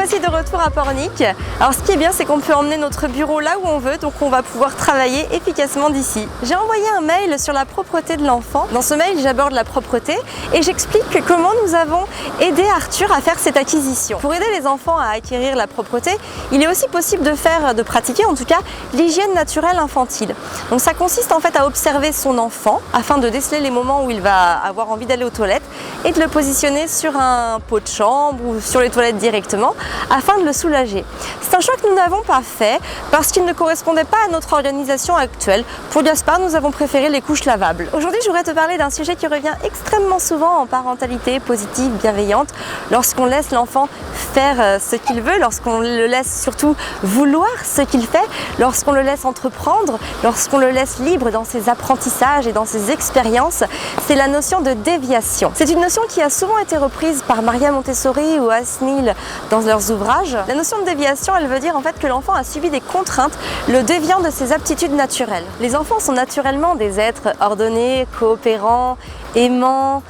voici de retour à Pornic. Alors ce qui est bien, c'est qu'on peut emmener notre bureau là où on veut, donc on va pouvoir travailler efficacement d'ici. J'ai envoyé un mail sur la propreté de l'enfant. Dans ce mail, j'aborde la propreté et j'explique comment nous avons aidé Arthur à faire cette acquisition. Pour aider les enfants à acquérir la propreté, il est aussi possible de pratiquer en tout cas l'hygiène naturelle infantile. Donc ça consiste en fait à observer son enfant afin de déceler les moments où il va avoir envie d'aller aux toilettes et de le positionner sur un pot de chambre ou sur les toilettes directement afin de le soulager. C'est un choix que nous n'avons pas fait parce qu'il ne correspondait pas à notre organisation actuelle. Pour Gaspard, nous avons préféré les couches lavables. Aujourd'hui, je voudrais te parler d'un sujet qui revient extrêmement souvent en parentalité positive, bienveillante, lorsqu'on laisse l'enfant faire ce qu'il veut, lorsqu'on le laisse surtout vouloir ce qu'il fait, lorsqu'on le laisse entreprendre, lorsqu'on le laisse libre dans ses apprentissages et dans ses expériences, c'est la notion de déviation. C'est une notion qui a souvent été reprise par Maria Montessori ou Asnil dans leurs ouvrages. La notion de déviation, elle veut dire en fait que l'enfant a subi des contraintes, le déviant de ses aptitudes naturelles. Les enfants sont naturellement des êtres ordonnés, coopérants, aimants,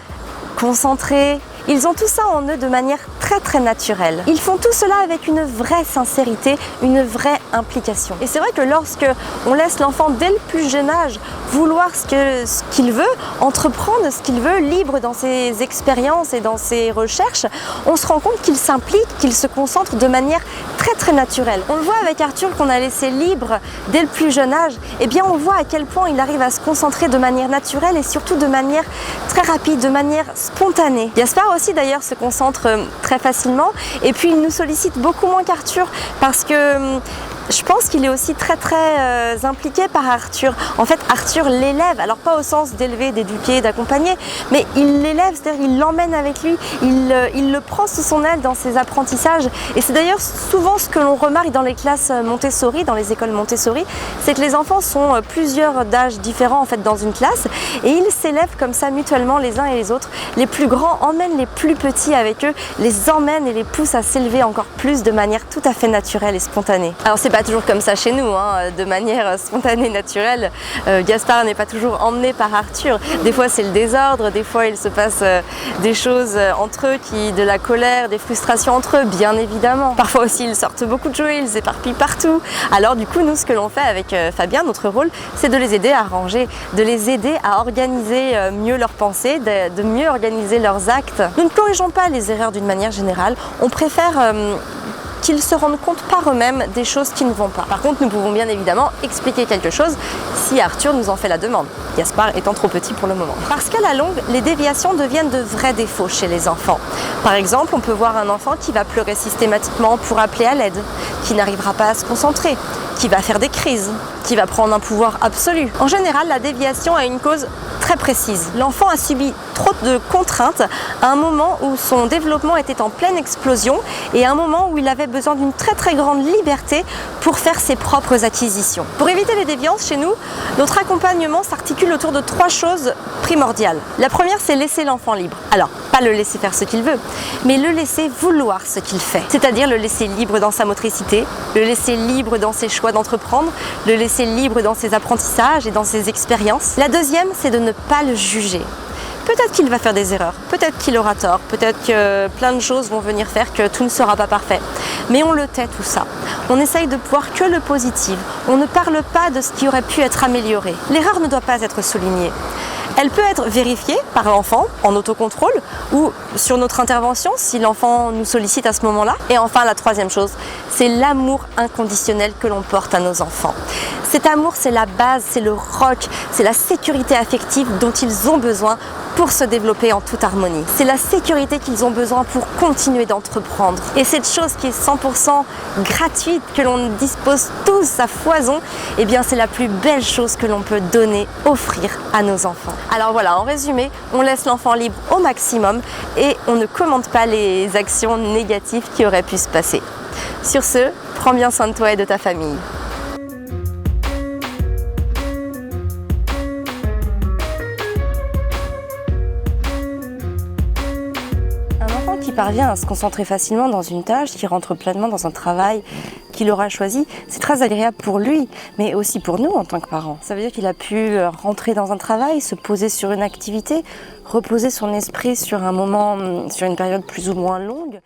concentrés. Ils ont tout ça en eux de manière très naturelle. Ils font tout cela avec une vraie sincérité, une vraie implication. Et c'est vrai que lorsque on laisse l'enfant dès le plus jeune âge vouloir ce qu'il veut, entreprendre ce qu'il veut, libre dans ses expériences et dans ses recherches, on se rend compte qu'il s'implique, qu'il se concentre de manière très naturelle. On le voit avec Arthur qu'on a laissé libre dès le plus jeune âge, et bien on voit à quel point il arrive à se concentrer de manière naturelle et surtout de manière très rapide, de manière spontanée. Gaspard aussi d'ailleurs se concentre très facilement et puis il nous sollicite beaucoup moins qu'Arthur parce que je pense qu'il est aussi très impliqué par Arthur. En fait, Arthur l'élève, alors pas au sens d'élever, d'éduquer, d'accompagner, mais il l'élève, c'est-à-dire il l'emmène avec lui, il le prend sous son aile dans ses apprentissages. Et c'est d'ailleurs souvent ce que l'on remarque dans les classes Montessori, dans les écoles Montessori, c'est que les enfants sont plusieurs d'âges différents en fait dans une classe et ils s'élèvent comme ça mutuellement les uns et les autres. Les plus grands emmènent les plus petits avec eux, les emmènent et les poussent à s'élever encore plus de manière tout à fait naturelle et spontanée. Alors c'est pas toujours comme ça chez nous, de manière spontanée, naturelle. Gaspard n'est pas toujours emmené par Arthur. Des fois c'est le désordre, des fois il se passe des choses entre eux, de la colère, des frustrations entre eux, bien évidemment. Parfois aussi ils sortent beaucoup de jouets, ils s'éparpillent partout. Alors du coup nous ce que l'on fait avec Fabien, notre rôle, c'est de les aider à ranger, de les aider à organiser mieux leurs pensées, de mieux organiser leurs actes. Nous ne corrigeons pas les erreurs d'une manière générale, on préfère qu'ils se rendent compte par eux-mêmes des choses qui ne vont pas. Par contre, nous pouvons bien évidemment expliquer quelque chose si Arthur nous en fait la demande, Gaspard étant trop petit pour le moment. Parce qu'à la longue, les déviations deviennent de vrais défauts chez les enfants. Par exemple, on peut voir un enfant qui va pleurer systématiquement pour appeler à l'aide, qui n'arrivera pas à se concentrer, qui va faire des crises, qui va prendre un pouvoir absolu. En général, la déviation a une cause très précise. L'enfant a subi trop de contraintes à un moment où son développement était en pleine explosion et à un moment où il avait besoin d'une très grande liberté pour faire ses propres acquisitions. Pour éviter les déviances chez nous, notre accompagnement s'articule autour de 3 choses primordiales. La première, c'est laisser l'enfant libre. Alors, pas le laisser faire ce qu'il veut, mais le laisser vouloir ce qu'il fait. C'est-à-dire le laisser libre dans sa motricité, le laisser libre dans ses choix d'entreprendre, le laisser libre dans ses apprentissages et dans ses expériences. La deuxième, c'est de ne pas le juger. Peut-être qu'il va faire des erreurs, peut-être qu'il aura tort, peut-être que plein de choses vont venir faire que tout ne sera pas parfait. Mais on le tait tout ça. On essaye de voir que le positif. On ne parle pas de ce qui aurait pu être amélioré. L'erreur ne doit pas être soulignée. Elle peut être vérifiée par l'enfant en autocontrôle ou sur notre intervention si l'enfant nous sollicite à ce moment-là. Et enfin, la troisième chose, c'est l'amour inconditionnel que l'on porte à nos enfants. Cet amour, c'est la base, c'est le roc, c'est la sécurité affective dont ils ont besoin pour se développer en toute harmonie. C'est la sécurité qu'ils ont besoin pour continuer d'entreprendre. Et cette chose qui est 100% gratuite, que l'on dispose tous à foison, eh bien c'est la plus belle chose que l'on peut donner, offrir à nos enfants. Alors voilà, en résumé, on laisse l'enfant libre au maximum et on ne commente pas les actions négatives qui auraient pu se passer. Sur ce, prends bien soin de toi et de ta famille. Qui parvient à se concentrer facilement dans une tâche, qui rentre pleinement dans un travail qu'il aura choisi, c'est très agréable pour lui, mais aussi pour nous en tant que parents. Ça veut dire qu'il a pu rentrer dans un travail, se poser sur une activité, reposer son esprit sur un moment, sur une période plus ou moins longue.